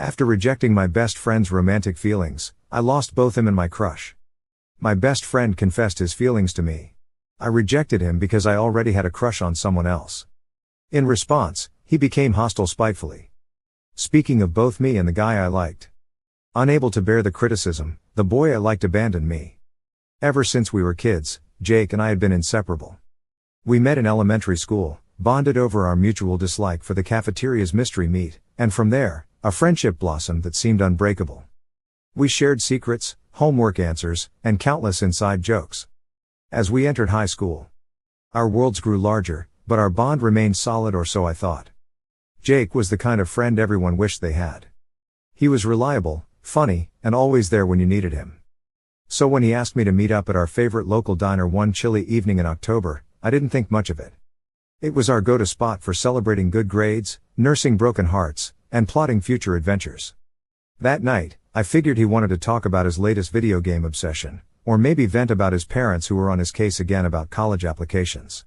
After rejecting my best friend's romantic feelings, I lost both him and my crush. My best friend confessed his feelings to me. I rejected him because I already had a crush on someone else. In response, he became hostile spitefully. Speaking of both me and the guy I liked. Unable to bear the criticism, the boy I liked abandoned me. Ever since we were kids, Jake and I had been inseparable. We met in elementary school, bonded over our mutual dislike for the cafeteria's mystery meat, and from there, a friendship blossomed that seemed unbreakable. We shared secrets, homework answers, and countless inside jokes. As we entered high school, our worlds grew larger, but our bond remained solid, or so I thought. Jake was the kind of friend everyone wished they had. He was reliable, funny, and always there when you needed him. So when he asked me to meet up at our favorite local diner one chilly evening in October, I didn't think much of it. It was our go-to spot for celebrating good grades, nursing broken hearts, and plotting future adventures. That night, I figured he wanted to talk about his latest video game obsession, or maybe vent about his parents who were on his case again about college applications.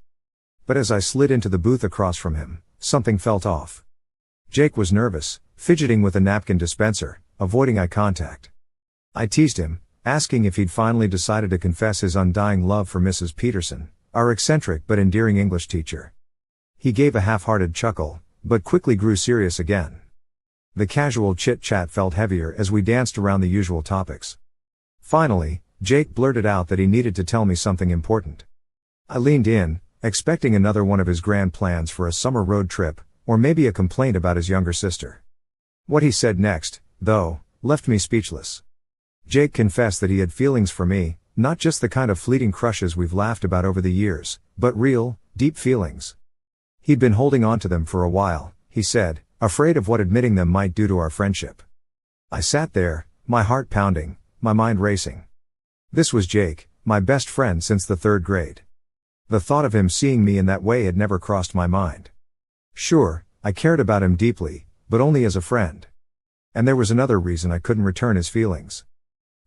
But as I slid into the booth across from him, something felt off. Jake was nervous, fidgeting with a napkin dispenser, avoiding eye contact. I teased him, asking if he'd finally decided to confess his undying love for Mrs. Peterson, our eccentric but endearing English teacher. He gave a half-hearted chuckle, but quickly grew serious again. The casual chit-chat felt heavier as we danced around the usual topics. Finally, Jake blurted out that he needed to tell me something important. I leaned in, expecting another one of his grand plans for a summer road trip, or maybe a complaint about his younger sister. What he said next, though, left me speechless. Jake confessed that he had feelings for me, not just the kind of fleeting crushes we've laughed about over the years, but real, deep feelings. He'd been holding on to them for a while, he said, afraid of what admitting them might do to our friendship. I sat there, my heart pounding, my mind racing. This was Jake, my best friend since the 3rd grade. The thought of him seeing me in that way had never crossed my mind. Sure, I cared about him deeply, but only as a friend. And there was another reason I couldn't return his feelings.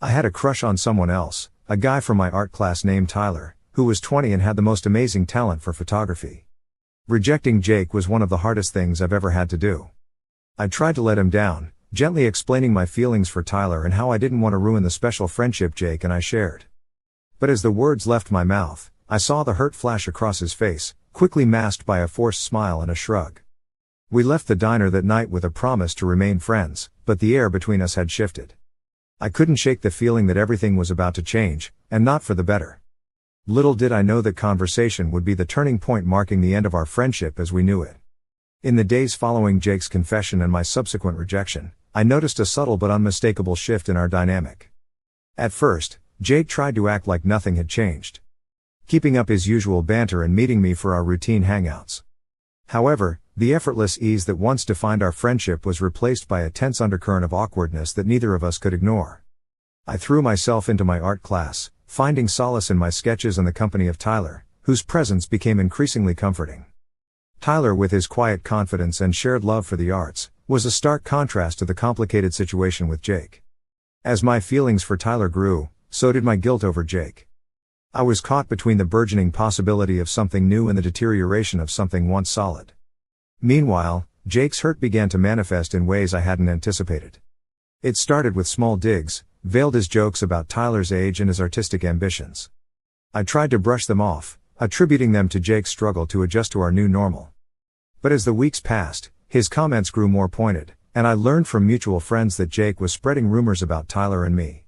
I had a crush on someone else, a guy from my art class named Tyler, who was 20 and had the most amazing talent for photography. Rejecting Jake was one of the hardest things I've ever had to do. I tried to let him down, gently explaining my feelings for Tyler and how I didn't want to ruin the special friendship Jake and I shared. But as the words left my mouth, I saw the hurt flash across his face, quickly masked by a forced smile and a shrug. We left the diner that night with a promise to remain friends, but the air between us had shifted. I couldn't shake the feeling that everything was about to change, and not for the better. Little did I know that conversation would be the turning point marking the end of our friendship as we knew it. In the days following Jake's confession and my subsequent rejection, I noticed a subtle but unmistakable shift in our dynamic. At first, Jake tried to act like nothing had changed, keeping up his usual banter and meeting me for our routine hangouts. However, the effortless ease that once defined our friendship was replaced by a tense undercurrent of awkwardness that neither of us could ignore. I threw myself into my art class, finding solace in my sketches and the company of Tyler, whose presence became increasingly comforting. Tyler, with his quiet confidence and shared love for the arts, was a stark contrast to the complicated situation with Jake. As my feelings for Tyler grew, so did my guilt over Jake. I was caught between the burgeoning possibility of something new and the deterioration of something once solid. Meanwhile, Jake's hurt began to manifest in ways I hadn't anticipated. It started with small digs, veiled as jokes about Tyler's age and his artistic ambitions. I tried to brush them off, attributing them to Jake's struggle to adjust to our new normal. But as the weeks passed, his comments grew more pointed, and I learned from mutual friends that Jake was spreading rumors about Tyler and me.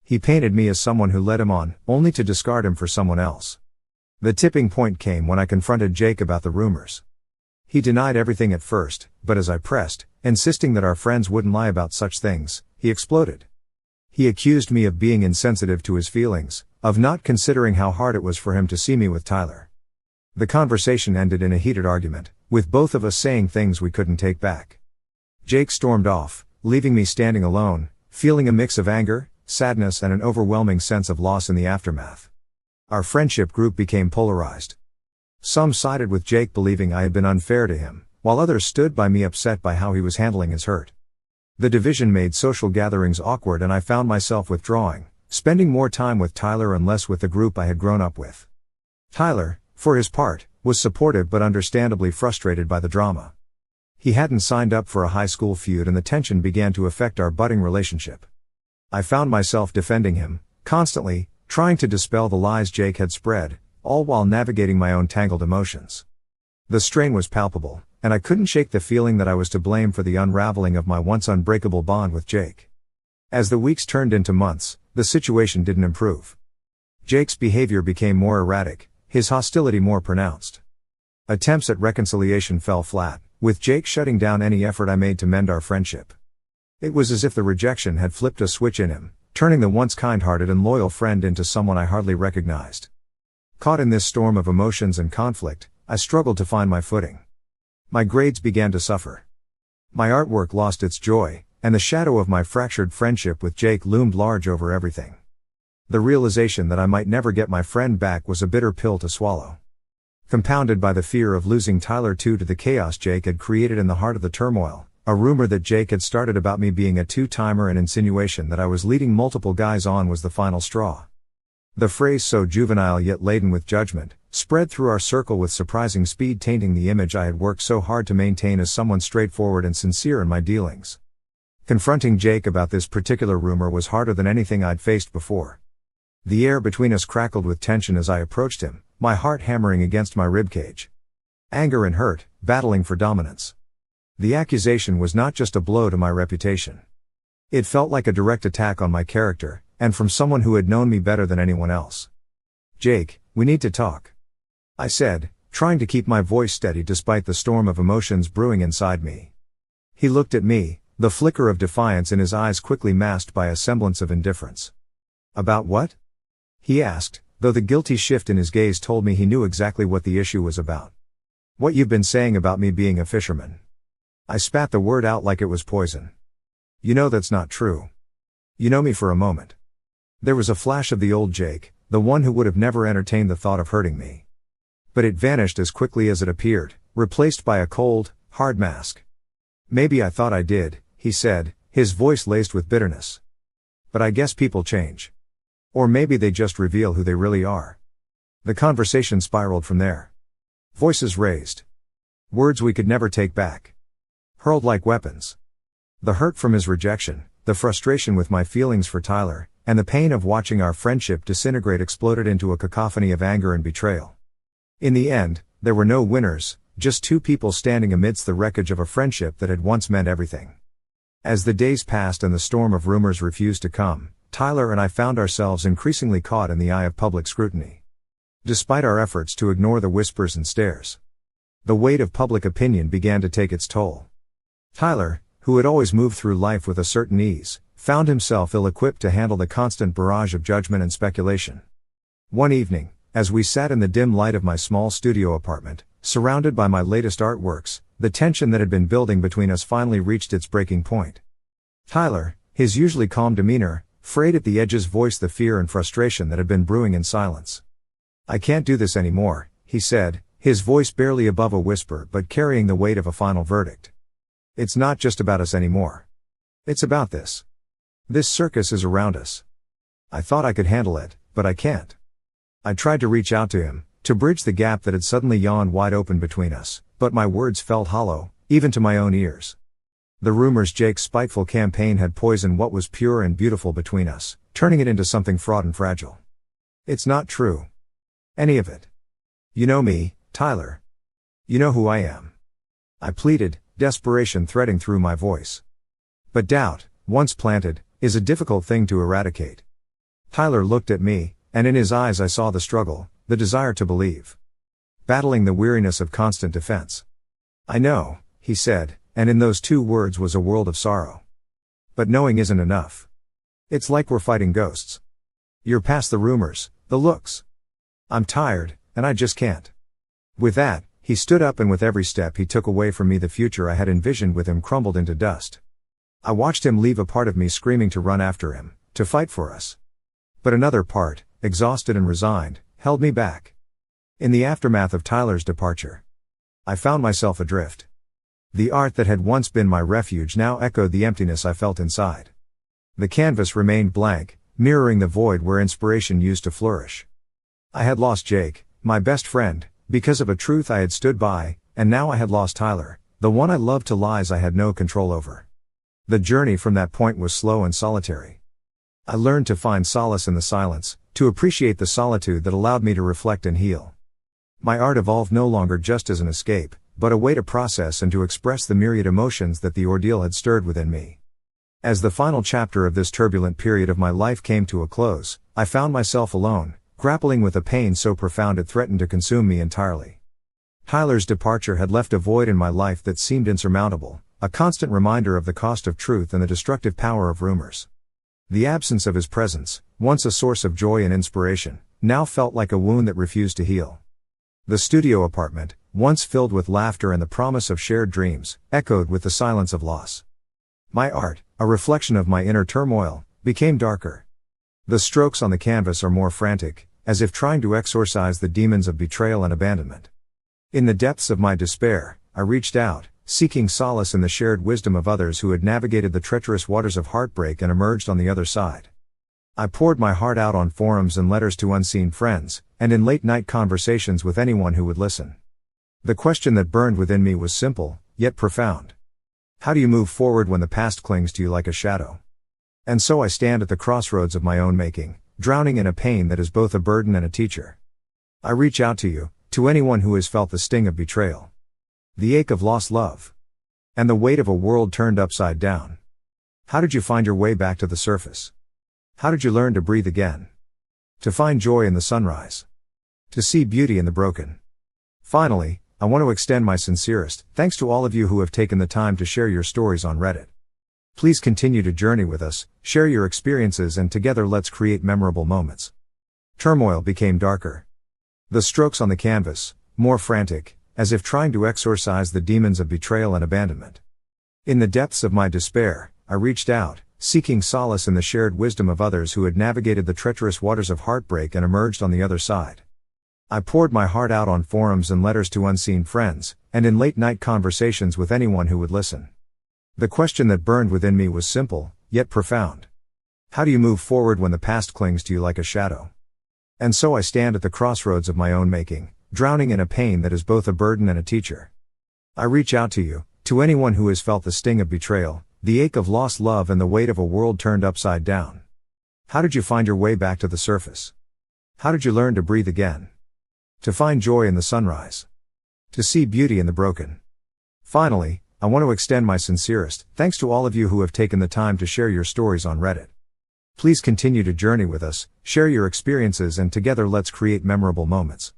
He painted me as someone who led him on, only to discard him for someone else. The tipping point came when I confronted Jake about the rumors. He denied everything at first, but as I pressed, insisting that our friends wouldn't lie about such things, he exploded. He accused me of being insensitive to his feelings, of not considering how hard it was for him to see me with Tyler. The conversation ended in a heated argument, with both of us saying things we couldn't take back. Jake stormed off, leaving me standing alone, feeling a mix of anger, sadness and an overwhelming sense of loss in the aftermath. Our friendship group became polarized. Some sided with Jake, believing I had been unfair to him, while others stood by me, upset by how he was handling his hurt. The division made social gatherings awkward and I found myself withdrawing, spending more time with Tyler and less with the group I had grown up with. Tyler, for his part, was supportive but understandably frustrated by the drama. He hadn't signed up for a high school feud and the tension began to affect our budding relationship. I found myself defending him, constantly, trying to dispel the lies Jake had spread, all while navigating my own tangled emotions. The strain was palpable, and I couldn't shake the feeling that I was to blame for the unraveling of my once unbreakable bond with Jake. As the weeks turned into months, the situation didn't improve. Jake's behavior became more erratic, his hostility more pronounced. Attempts at reconciliation fell flat, with Jake shutting down any effort I made to mend our friendship. It was as if the rejection had flipped a switch in him, turning the once kind-hearted and loyal friend into someone I hardly recognized. Caught in this storm of emotions and conflict, I struggled to find my footing. My grades began to suffer. My artwork lost its joy, and the shadow of my fractured friendship with Jake loomed large over everything. The realization that I might never get my friend back was a bitter pill to swallow. Compounded by the fear of losing Tyler to the chaos Jake had created in the heart of the turmoil, a rumor that Jake had started about me being a two-timer and insinuation that I was leading multiple guys on was the final straw. The phrase, so juvenile yet laden with judgment, spread through our circle with surprising speed, tainting the image I had worked so hard to maintain as someone straightforward and sincere in my dealings. Confronting Jake about this particular rumor was harder than anything I'd faced before. The air between us crackled with tension as I approached him, my heart hammering against my ribcage. Anger and hurt, battling for dominance. The accusation was not just a blow to my reputation. It felt like a direct attack on my character, and from someone who had known me better than anyone else. "Jake, we need to talk," I said, trying to keep my voice steady despite the storm of emotions brewing inside me. He looked at me, the flicker of defiance in his eyes quickly masked by a semblance of indifference. "About what?" he asked, though the guilty shift in his gaze told me he knew exactly what the issue was about. "What you've been saying about me being a fisherman." I spat the word out like it was poison. "You know that's not true. You know me for a moment." There was a flash of the old Jake, the one who would have never entertained the thought of hurting me. But it vanished as quickly as it appeared, replaced by a cold, hard mask. "Maybe I thought I did," he said, his voice laced with bitterness. "But I guess people change. Or maybe they just reveal who they really are." The conversation spiraled from there. Voices raised. Words we could never take back. Hurled like weapons. The hurt from his rejection, the frustration with my feelings for Tyler, and the pain of watching our friendship disintegrate exploded into a cacophony of anger and betrayal. In the end, there were no winners, just two people standing amidst the wreckage of a friendship that had once meant everything. As the days passed and the storm of rumors refused to come, Tyler and I found ourselves increasingly caught in the eye of public scrutiny. Despite our efforts to ignore the whispers and stares, the weight of public opinion began to take its toll. Tyler, who had always moved through life with a certain ease, found himself ill-equipped to handle the constant barrage of judgment and speculation. One evening, as we sat in the dim light of my small studio apartment, surrounded by my latest artworks, the tension that had been building between us finally reached its breaking point. Tyler, his usually calm demeanor, frayed at the edges, voiced the fear and frustration that had been brewing in silence. "I can't do this anymore," he said, his voice barely above a whisper but carrying the weight of a final verdict. "It's not just about us anymore. It's about this. This circus is around us. I thought I could handle it, but I can't." I tried to reach out to him, to bridge the gap that had suddenly yawned wide open between us, but my words felt hollow, even to my own ears. The rumors Jake's spiteful campaign had poisoned what was pure and beautiful between us, turning it into something fraught and fragile. "It's not true. Any of it. You know me, Tyler. You know who I am," I pleaded, desperation threading through my voice. But doubt, once planted, is a difficult thing to eradicate. Tyler looked at me, and in his eyes I saw the struggle, the desire to believe. Battling the weariness of constant defense. "I know," he said, and in those two words was a world of sorrow. "But knowing isn't enough. It's like we're fighting ghosts. You're past the rumors, the looks. I'm tired, and I just can't." With that, he stood up, and with every step he took away from me, the future I had envisioned with him crumbled into dust. I watched him leave, a part of me screaming to run after him, to fight for us. But another part, exhausted and resigned, held me back. In the aftermath of Tyler's departure, I found myself adrift. The art that had once been my refuge now echoed the emptiness I felt inside. The canvas remained blank, mirroring the void where inspiration used to flourish. I had lost Jake, my best friend, because of a truth I had stood by, and now I had lost Tyler, The one I loved to lies I had no control over. The journey from that point was slow and solitary. I learned to find solace in the silence, to appreciate the solitude that allowed me to reflect and heal. My art evolved no longer just as an escape, but a way to process and to express the myriad emotions that the ordeal had stirred within me. As the final chapter of this turbulent period of my life came to a close, I found myself alone, grappling with a pain so profound it threatened to consume me entirely. Tyler's departure had left a void in my life that seemed insurmountable, a constant reminder of the cost of truth and the destructive power of rumors. The absence of his presence, once a source of joy and inspiration, now felt like a wound that refused to heal. The studio apartment, once filled with laughter and the promise of shared dreams, echoed with the silence of loss. My art, a reflection of my inner turmoil, became darker. The strokes on the canvas are more frantic, as if trying to exorcise the demons of betrayal and abandonment. In the depths of my despair, I reached out, seeking solace in the shared wisdom of others who had navigated the treacherous waters of heartbreak and emerged on the other side. I poured my heart out on forums and letters to unseen friends, and in late-night conversations with anyone who would listen. The question that burned within me was simple, yet profound. How do you move forward when the past clings to you like a shadow? And so I stand at the crossroads of my own making, drowning in a pain that is both a burden and a teacher. I reach out to you, to anyone who has felt the sting of betrayal, the ache of lost love, and the weight of a world turned upside down. How did you find your way back to the surface? How did you learn to breathe again? To find joy in the sunrise? To see beauty in the broken? Finally, I want to extend my sincerest thanks to all of you who have taken the time to share your stories on Reddit. Please continue to journey with us, share your experiences, and together let's create memorable moments. Turmoil became darker. The strokes on the canvas, more frantic, as if trying to exorcise the demons of betrayal and abandonment. In the depths of my despair, I reached out, seeking solace in the shared wisdom of others who had navigated the treacherous waters of heartbreak and emerged on the other side. I poured my heart out on forums and letters to unseen friends, and in late-night conversations with anyone who would listen. The question that burned within me was simple, yet profound. How do you move forward when the past clings to you like a shadow? And so I stand at the crossroads of my own making, drowning in a pain that is both a burden and a teacher. I reach out to you, to anyone who has felt the sting of betrayal, the ache of lost love, and the weight of a world turned upside down. How did you find your way back to the surface? How did you learn to breathe again? To find joy in the sunrise? To see beauty in the broken? Finally, I want to extend my sincerest thanks to all of you who have taken the time to share your stories on Reddit. Please continue to journey with us, share your experiences, and together let's create memorable moments.